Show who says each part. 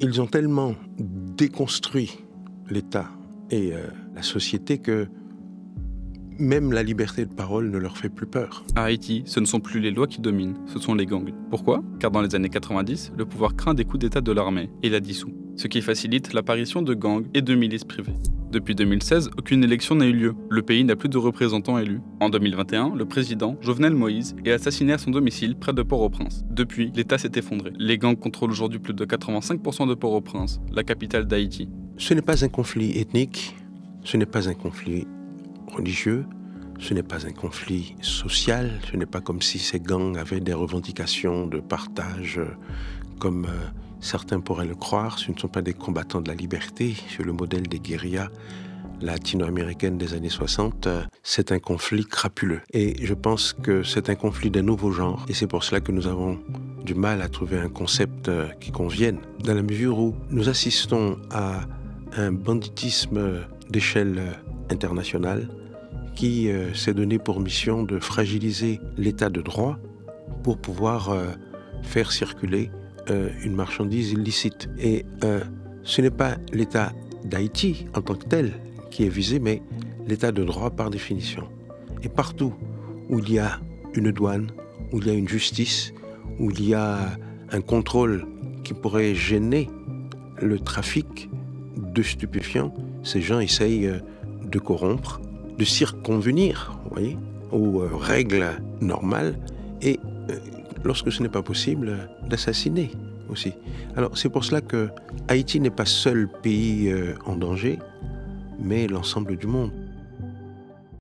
Speaker 1: Ils ont tellement déconstruit l'État et la société que même la liberté de parole ne leur fait plus peur.
Speaker 2: À Haïti, ce ne sont plus les lois qui dominent, ce sont les gangs. Pourquoi ? Car dans les années 90, le pouvoir craint des coups d'État de l'armée et la dissout, ce qui facilite l'apparition de gangs et de milices privées. Depuis 2016, aucune élection n'a eu lieu. Le pays n'a plus de représentants élus. En 2021, le président, Jovenel Moïse, est assassiné à son domicile près de Port-au-Prince. Depuis, l'État s'est effondré. Les gangs contrôlent aujourd'hui plus de 85% de Port-au-Prince, la capitale d'Haïti.
Speaker 1: Ce n'est pas un conflit ethnique, ce n'est pas un conflit religieux, ce n'est pas un conflit social, ce n'est pas comme si ces gangs avaient des revendications de partage comme certains pourraient le croire. Ce ne sont pas des combattants de la liberté sur le modèle des guérillas latino-américaines des années 60. C'est un conflit crapuleux. Et je pense que c'est un conflit d'un nouveau genre. Et c'est pour cela que nous avons du mal à trouver un concept qui convienne, dans la mesure où nous assistons à un banditisme d'échelle internationale qui s'est donné pour mission de fragiliser l'état de droit pour pouvoir faire circuler une marchandise illicite. Et ce n'est pas l'état d'Haïti en tant que tel qui est visé, mais l'état de droit par définition. Et partout où il y a une douane, où il y a une justice, où il y a un contrôle qui pourrait gêner le trafic de stupéfiants, ces gens essayent de corrompre, de circonvenir, vous voyez, aux règles normales et, lorsque ce n'est pas possible, d'assassiner aussi. Alors c'est pour cela que Haïti n'est pas seul pays en danger, mais l'ensemble du monde.